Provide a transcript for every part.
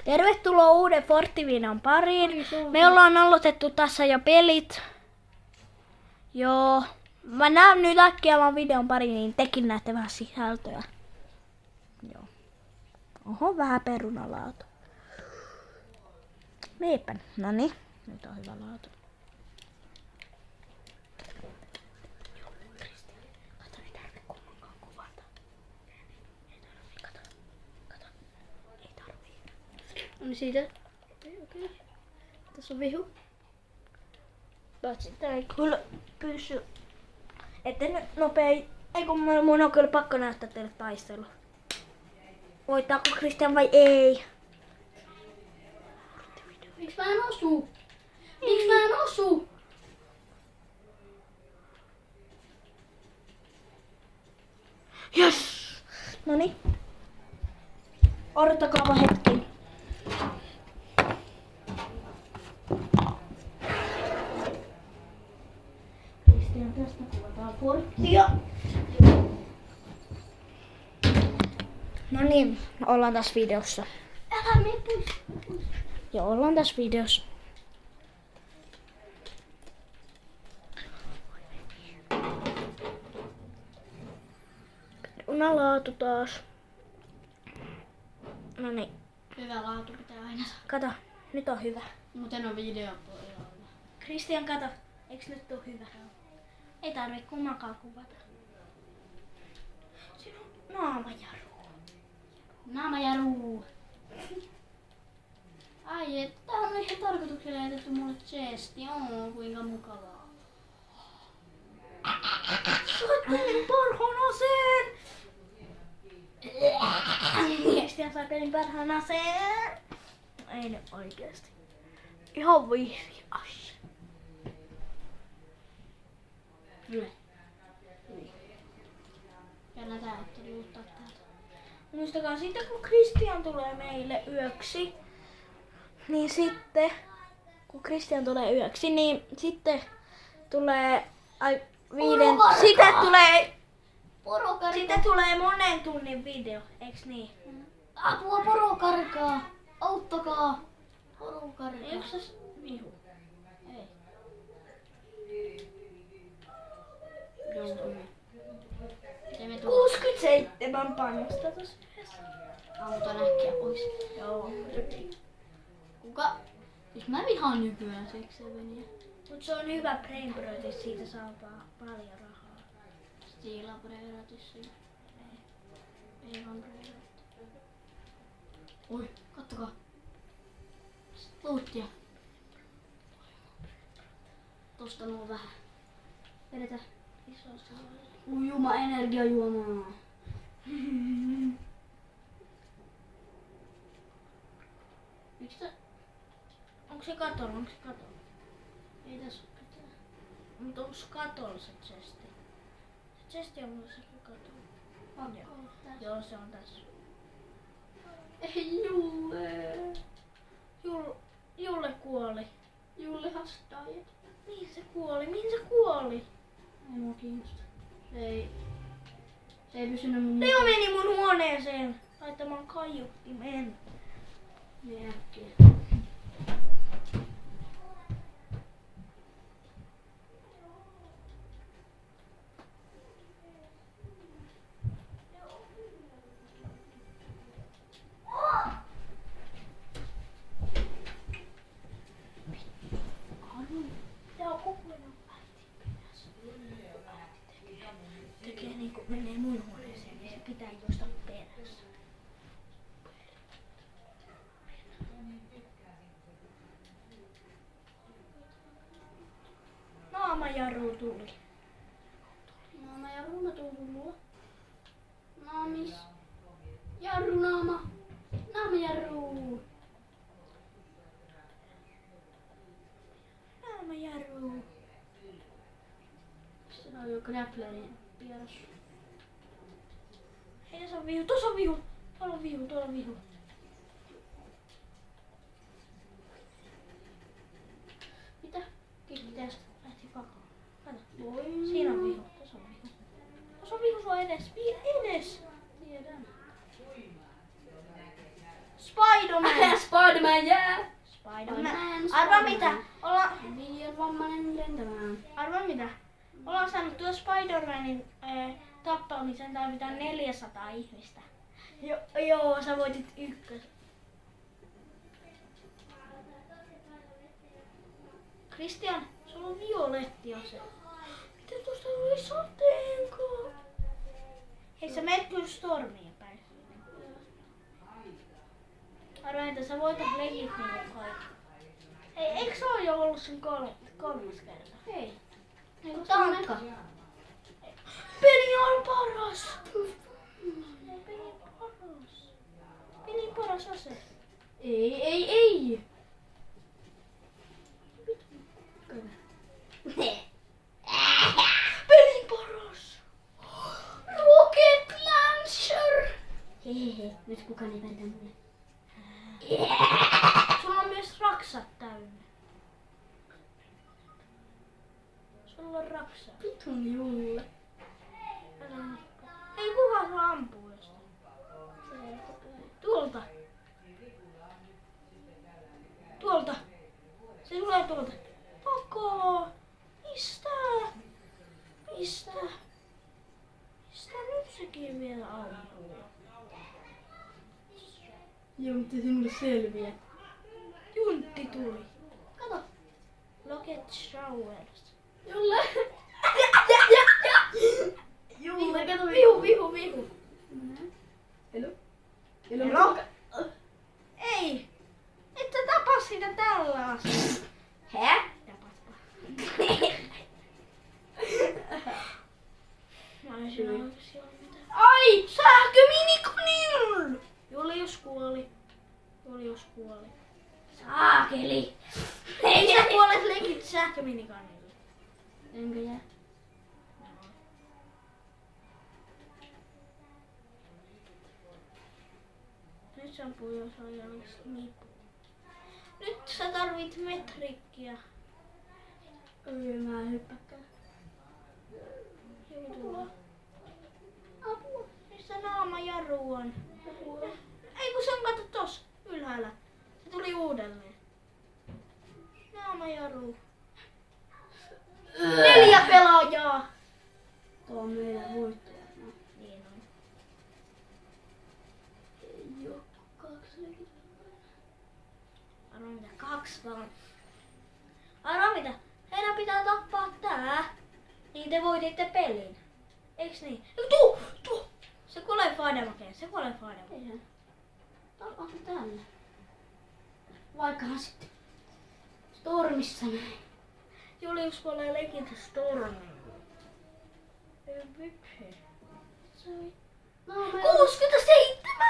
Tervetuloa uuden Forttivideon pariin. Me ollaan aloitettu tässä jo pelit. Joo. Mä näen nyt äkkiä vaan videon pariin, niin tekin näette vähän sisältöä. Joo. Oho, vähän perunalaatu. Meepä. Noniin. Nyt on hyvä laatu. Kato, ei tarvitse kummankaan kuvata. Kato. Ei tarvii. No niin siitä. Okei. Tässä on vihu. Sitten ei kyllä pysy. Ette nyt nopei. Ei kun mun on kyllä pakko näyttää teille taistelu. Voittaako Kristian vai ei? Miksi mä en osu? Miksi mä en osu? Yes! Noniin. Odottakaapa hetki. Kristian, tästä kuvataan Forttia. No niin, ollaan tässä videossa. Älä mene pois. Joo, ollaan tässä videossa. Perunalaatu taas. No niin, Hyvä laatu pitää aina saada. kato, nyt on hyvä. Mut en oo videon puolella. Kristian, kato, eiks nyt oo hyvä? Ei tarvi kummankaan kuvata. Siinä on naamajaru. Naama ja ruu. Ai, että tää on ihan tarkoituksella jätetty mulle chesti. Oo, kuinka mukavaa. Sait pelin parhaan aseen! Kristian sai pelin parhaan aseen! Ei nyt oikeesti. Ihan vihri ase. Hyvä. Jännä tää, että luuttaa täältä. Muistakaa sitten kun Kristian tulee meille yöksi, niin sitten tulee sitten tulee monen tunnin video, eiks niin? Apua, poro karkaa! Auttakaa! Poro karkaa. Eiks se vihu? Ei. Joo. Miten me tuolla? 67 panosta tossa yhdessä. Ammutaan äkkiä pois. Joo. Kuka? Siis mä vihaan nykyään sekseveniä. Mut se on hyvä brainbrötis, siitä saa paljon rahaa. Stiila breiratis. Ei vaan breiratis. Oi, kattokaa. Luuttia. Tosta nuo vähän. Vedetään. Isossa Ujuma energiajuomaa. Miksi tää? Onko se katolla? Ei tässä oo mitään. Mut onks katolla se chesti? Se chesti on mulla se katolla. Pakko olla tää. Joo, se on tässä. Ei Julle. Julle kuoli. Julle has died. Mihin se kuoli? Mihin se kuoli? Ei mua kiinnosta. Se ei pysynyt mun Leo meni mun huoneeseen laittamaan kaiuttimen. niin äkkiä. Joo, kukuinen tekee niinku menee mun huoneeseen, niin se pitää juosta perässä. Naamajaru tuli. Naama ja ruuna tullut mulla. Naamis. Jarru naama. Naama jarru. Naamajaru. Se on jo grapplerin pieras. Hei, tässä on vihu, tuossa on vihu. Tuolla on vihu, tuolla on vihu. Mitä? Kikki tästä. Lähti pakoon. Kato. Voi. Siinä on vihu. Tuossa on vihu. Tuossa on vihu sua edes. Edes. Tiedän. Spider-Man! Spider-Man jää. Spider-Man. Arvaa mitä? Liian vammainen lentämään. Arvaa mitä? Ollaan saanut tuo Spider-Manin tappamisen tarvitaan 400 ihmistä. Joo, sä voitit ykkösen. Christian, sulla on violetti ase. Miten tuosta tuli sateenkaan? Hei, sä menet kyllä Stormiin päin. Arvaa, että sä voitat legit niinku kaikki. Hei, eikö se oo jo ollut sun kolmas kerta? Hei. Tankka. Peli on paras. Pelin paras ase. Ei. Pelin paras. Rocket Launcher. Hehehe. Nyt kukaan ei vältä mulle. Sulla on myös raksat täynnä. Sulla on raksat. Vitun Julle. Ei kukaan sua ampuu jostain. Tuolta. Tuolta. Se tulee tuolta. Pako. Mistä? Nyt sekin vielä ampuu. Joo, mutta sinulle selviä. Juntti tuli. Kato. Rocket Showers. Julle. Julle, kato. Vihu. Hello. Hello? Ei. Et sä tapa sitä tällä asialla. Hä? Tapaspa. Mä olisin oikeesti ollut mitään. Ai! Sähköminikonilla! Julius kuoli. Saakeli! Ei sä kuolet leikit sähköminikonilla. Enkö jää? Nyt se ampuu jos on jalassa nipu. Nyt sä tarvit metrikkiä. Mä en hyppäkään. Apua. Missä naamajarru on? Apua. Ei kun se on kato tossa ylhäällä. Se tuli uudelleen. Naamajarru. 4 pelaajaa. Tuo on meidän voittoja. Niin on. Ei oo 2 leikit. Arvaa mitä? 2 vaan. Arvaa mitä? Heidän pitää tappaa tää. Niin te voititte pelin. Eiks niin? Tuu! Se kuolee Fademakeen. Eihän. Onko täällä? Vaikkahan sitten Stormissa näin. Julius kuolee leikiltä Stormiin. Se oli... No, 67!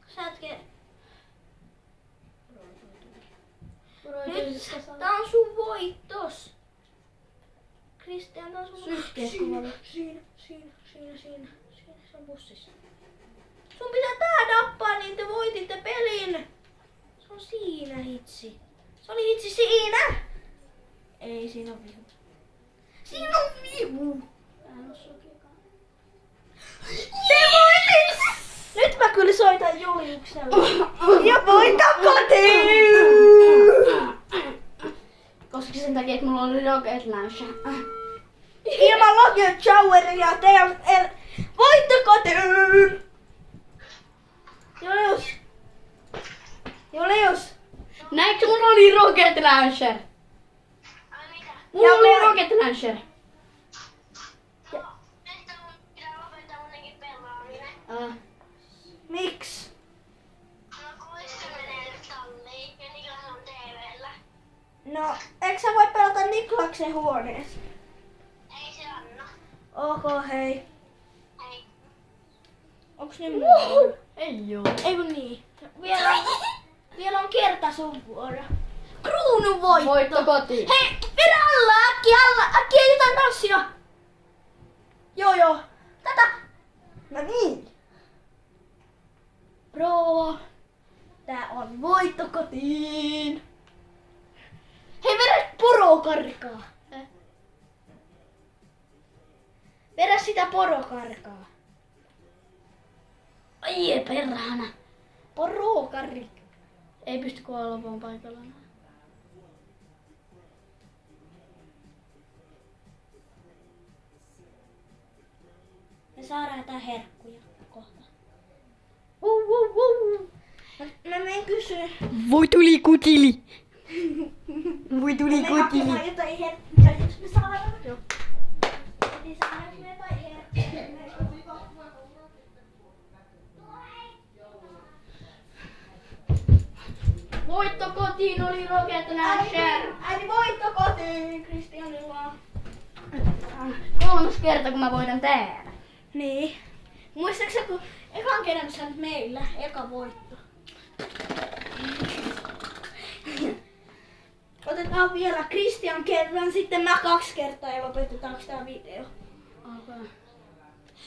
Sä etke... Nyt tää on sun voittos. Christian, tää on sun Sykkeet Siinä. Se on bussissa. Sun pitää tää nappaa, niin te voititte pelin. Se on siinä hitsi. Se oli hitsi siinä. Ei, siinä on vihu. Siinä on vihu. Tää on sokeakaan. Te voitit! Nyt mä kyllä soitan Juliukselle. Ja voita kotiin! Koska sen takia, että mulla oli Rocket Launcher. Ilman Rocket Showeria teidän voitto kotiin! Julius! Näitkö mulla oli Rocket Launcher? Mulla Ja oli voi- Rocket Launcher. Miksi? No, eikö sä voi pelata Niklaksen huoneessa? Oho, hei. Onks nyt mun? Ei oo. Ei kun niin. Vielä on kerta sun vuoro. Kruunun voitto. Voitto kotiin. Hei, vedä äkkiä jotain tanssia. Joo. Tätä. No niin. Bro. Tää on voitto kotiin. Hei, vedä porokarkaa. Vedä sitä porokarkaa. Ai perhana. Porokarri. Ei pysty kuolla lopuun paikallaan. Me saadaan jotain herkkuja kohta. Mä menen kysyä. Voi tuli kutili. Voi tuli Me hakemaan jotain herkkuja, jos me saadaan. Joo. Niin saadaanko me jotain herkkuja? Voitto kotiin oli Rocket Launcher. Äiti voitto kotiin Kristianilla. 3. kerta kun mä voitan täällä. Niin. Muistaaksä kun ekan kerran sä olet meillä, eka voitto. Otetaan vielä Kristian kerran, sitten mä 2 kertaa ja lopetetaanko tää video. Okay.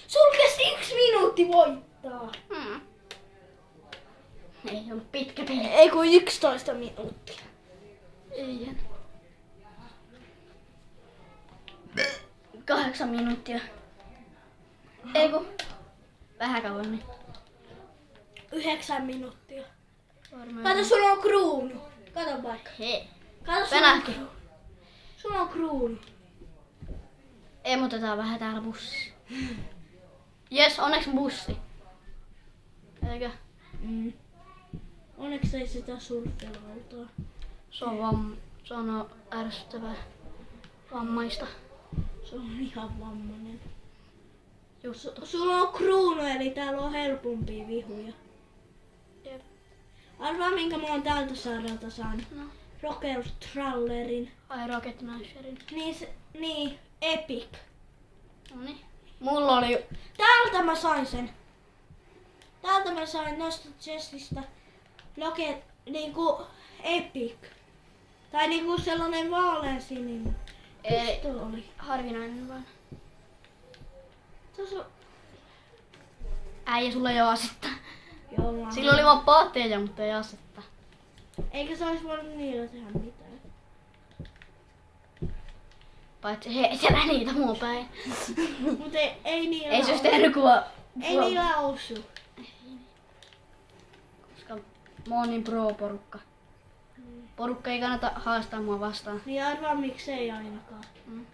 Sul kesti 1 minuutti voittaa. Ei ollut pitkä peli. Ei kun 11 minuuttia. Eihän. 8 minuuttia. Ei kun vähän kauan niin. 9 minuuttia. Varmaan. Kato, sulla on kruunu. Kato vaikka. Hei. Kato, sulla on Penähti. kruunu. Sulla on kruunu. Emutetaan vähän täällä bussi. Jes, onneksi bussi. Eikö? Onneksi ei sitä surffelautaa. Se on ärsyttävää. Vammaista. Se on ihan vammainen. Juttu. Sulla on kruunu, eli täällä on helpompia vihuja. Jep. Arvaa minkä mä oon tältä saarelta saanut. No. Rocker Trallerin. Ai Rocket Launcherin. Niin, Epic. Noniin. Mulla oli... Täältä mä sain sen. Täältä mä sain noista chestistä Rocket niinku Epic. Tai niinku sellainen vaaleansininen. Ei, Tuo oli. harvinainen vaan. Tuossa Äijä, sulla ei oo asetta. jollain. Sillä oli vaan paatteja, mutta ei asetta. Eikä se olisi voinut niillä tehdä mitään. Paitsi heitellä niitä mua päin. Mut ei niillä Ei se olisi tehnyt kuin... Ei niillä osu. Koska mä oon niin pro-porukka. Porukka ei kannata haastaa mua vastaan. Niin arvaa miksei ainakaan. Mm.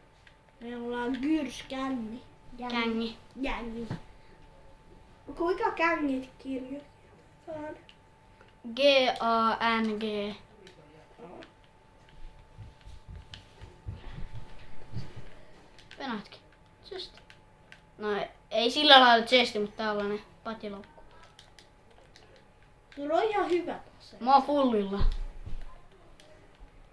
Me ollaan Gyrskänni. Kängi. Gängi. Kuinka kängit kirjoitetaan? G-A-N-G. Penatkin. Chesti. No ei sillä lailla chesti, mutta tällainen patilaukku. Sulla on ihan hyvä tässä. Mä oon fullilla.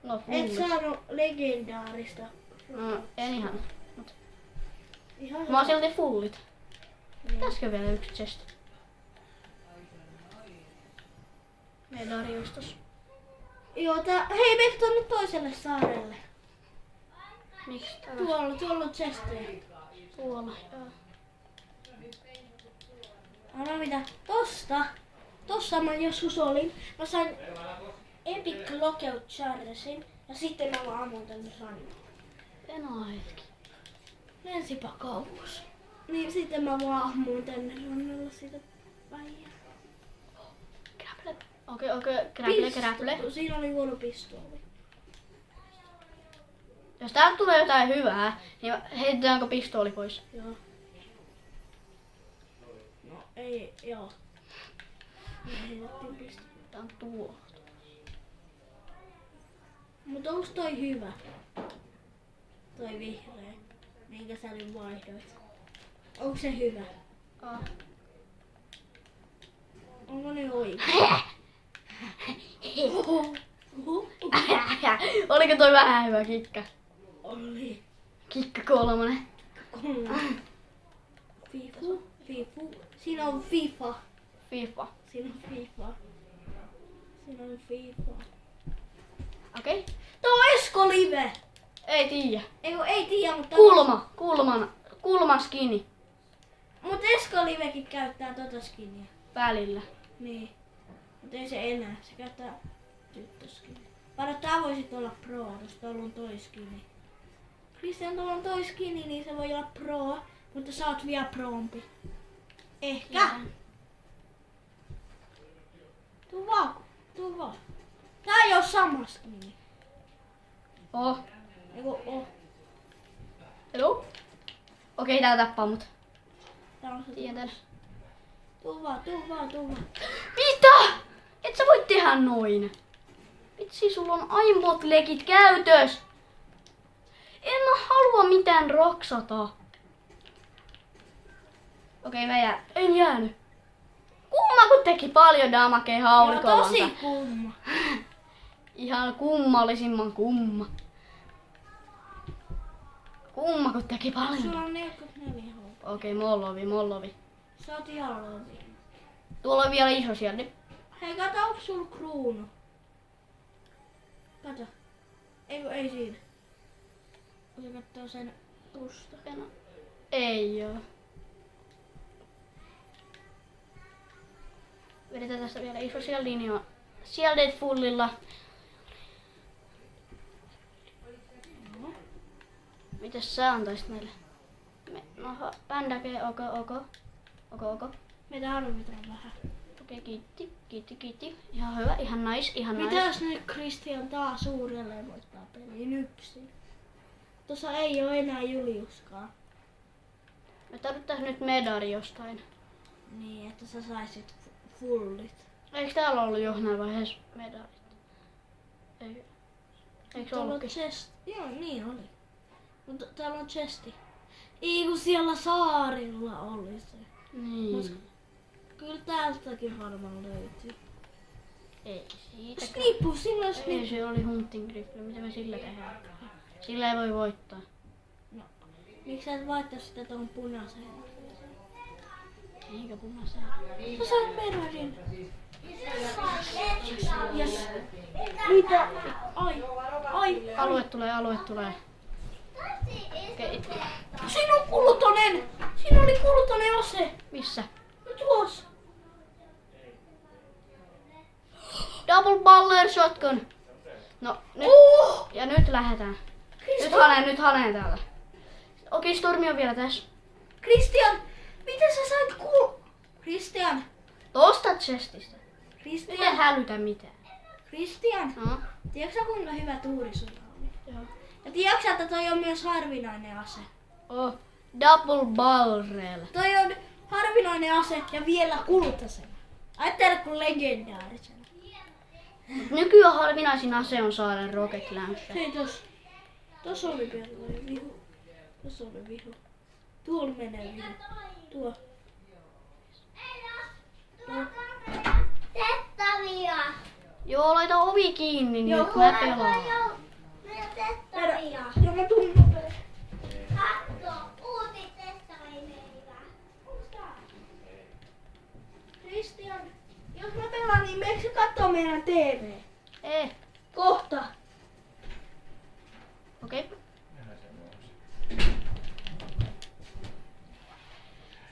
Mulla on Et fullilla. saanut legendaarista. No en ihan. Mut Ihan mä oon silti fullit. Niin. Pitäisikö vielä yksi chesti? Medariustus. Joo, hei, mene tonne toiselle saarelle. Miksi tää? Tuolla on chestejä. Tuolla, joo. Anna mitä? Tossa mä joskus olin. Mä sain Epic Lockout Chargesin ja sitten mä vaan ammun tänne rannalle. Enää hetki. Lensipä kauas. Niin sitten mä vaan ammuin tänne rannalle sitä päijää. Grapple. Okei. Grapple. Siinä oli huono pistooli. Jos täältä tulee jotain hyvää, niin heitetäänkö pistooli pois? Joo. No ei, joo. Me heitettiin pistooli. Tää on tuo. Mut onks toi hyvä? Toi vihreä. Minkä sä nyt vaihdoit? Onks se hyvä? Onko ne oikein? Oliko toi vähän hyvä kikka? Oli. Kikka 3. Fifu. Siinä on FIFA. FIFA. Siinä on FIFA. Siinä on FIFA. Okei. Tää on Esko Live. Ei tiiä. Ei tiedä, mutta... Kulma skini. Mut Esko Livekin käyttää tota skinia. Välillä. Niin. Mut ei se enää. Se käyttää tyttöskiniä. Varo, tää voisit olla pro, jos tuolla on toi skini. Kristian, tuolla on toi skini, niin se voi olla pro, mutta sä oot vielä prompi. Ehkä. Tiedän. Tuu Onko? Tää ei oo samasta nimi. Oh. Eiku oo. Hello? Okei, tää tappaa mut. Tää on se. Tiedän. Tuu vaan. Mitä? Et sä voi tehdä noin. Vitsi, sulla on aimbot-legit käytös. En mä halua mitään roksata. Okei, en jäänyt. Kumma kun teki paljon damakea Joo, haulikollansa. tosi kumma. Ihan kummallisimman kumma. Kumma kun teki paljon. Sulla on 44 HP. Okei, mollovi. Sä oot ihan lovi. Tuolla on vielä iso siellä. Hei, kato, onko sulla kruunu? Kato. Ei siinä. Se kattoo sen tusta. Ei oo. Vedetään tästä vielä iso siellä linjaa. Shielded fullilla. No. Mitäs sä antaisit meille? Pändäke, ok. Meitä harvitaan vähän. Okei, kiitti. Ihan hyvä, ihan nice. Mitä jos nyt Christian taas uudelleen voittaa peliin yksin? Tuossa ei oo enää Juliuskaan. Me tarvittais nyt medali jostain. Niin, että sä saisit fullit. Eikö täällä ollut jossain vaiheessa medalit? Eikö Täällä on ollutkin? chest. Joo, niin oli. Mutta täällä on chesti. Ei kun siellä saarilla oli se. Niin. Kyllä täältäkin varmaan löytyy. Ei siitä. Snippu, sillä on Ei, snippu. se oli hunting griffle. Mitä me sillä tehdään? Sillä ei voi voittaa. No, miksi sä et vaihtaa sitä tuohon punaiseen? Eikä punaiseen. Sä saat medalin. Yes. Mitä? Ai. Alue tulee. Okei. Siinä on kultainen! Siinä oli kultainen ase! Missä? No tuossa! Double baller shotgun. No, nyt. Ja nyt lähdetään. Nyt hanen täällä. Okei, Stormi on vielä tässä. Christian! Miten sä sait Christian! Tosta chestistä. Nyt ei Christian! hälytä mitään. Christian! No. Tiedätkö sä kuinka hyvä tuuri sulla oli? Joo. Ja tiedätkö sä, että toi on myös harvinainen ase? Oh, double barrel. Toi on harvinainen ase ja vielä kultaisena. Ajattele kun legendaarisena. Nykyään harvinaisin ase on saada rocket launcher. Hei tossa oli pelloja vihu. Tossa oli vihu. Tuolla menee vihu. Tuo. Tettavia! Joo, laita ovi kiinni Joo, nyt, mä pelaan. Tettavia! Joo, mä tuun nopea. Katso! Uusi tettavileivä! Christian, jos mä pelaan, niin meneekö sä kattoo meidän TV? Ei. Kohta. Okei.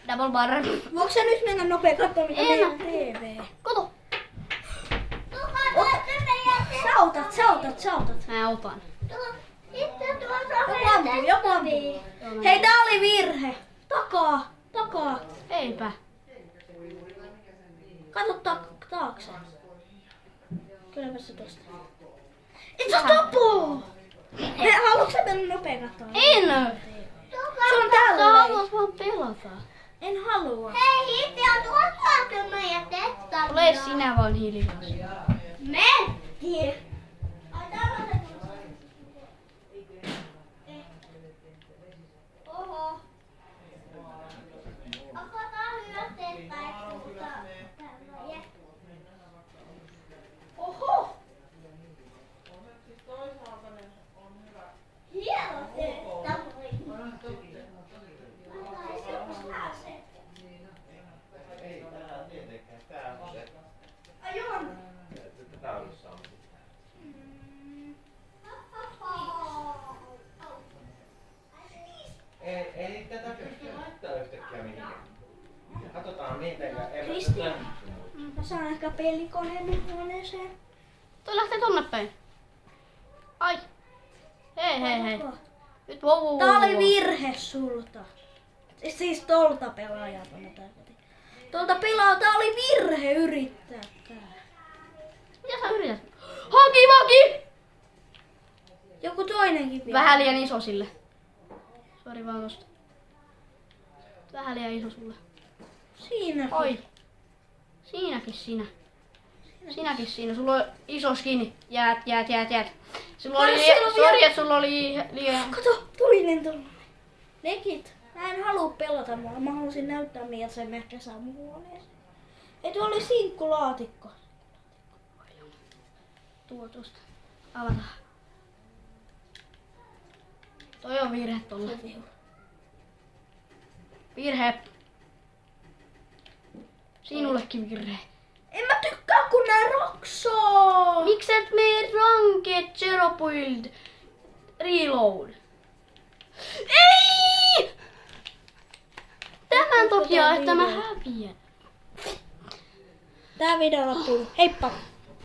Double barrel. Voinko sä nyt mennä nopea kattoo mitä En. meidän TV? Kato. Sautat. Mä otan. Sitten tuossa on Joku ampuu. Hei, tää oli virhe. Takaa. Eipä. Kato taakse. Kylläpä se tosta. Et sä tapoo! Hei, haluatko sä mennä nopea kattoo? En. Se on Sä täällä. haluat vaan pelata. En halua. Hei, Hittiä, tuossa meidän tettavia! Ole sinä vaan hiljaa. Mentiin! Ai täällä on se Oho. Onko tää hyötteet tai muuta? Oho! Hieno tettavi! Ei tää tietenkään. Tää on se. Ai on. Tää on saanut. Ei tätä pysty laittaa yhtäkkiä mihinkään. Katsotaan miten ja ei Kristian. Mä saan ehkä pelikoneen mun huoneeseen. Toi lähtee tonne päin. Ai. Hei. Nyt wow. Tää oli virhe sulta. Siis tolta pelaajalta mä tarkoitin. Tolta pelaajalta oli virhe yrittää tää. Mitä sä yrität? toinen kivi. Vähän liian iso sille. Sori vaan tosta. Vähän liian iso sulle. Siinäkin. Oi. Siinäkin siinä. Sinäkin siinä. Sulla on iso skin. Jäät. Sulla oli, siellä on sori, että sulla oli liian... Kato, toinen tuollainen. Legit. Mä en halua pelata mua. Mä halusin näyttää miltä se ehkä saa mun huoneeseen. Ei tuo oli sinkkulaatikko. Tuo tosta. Avataan. Toi on virhe tolla. Virhe. Sinullekin virhe. En mä tykkää kun nää roksoo. Miksi et mene Ranked Zero Build Reload? Ei! Tämän takia, että mä häviän. Tää video loppuu. Heippa!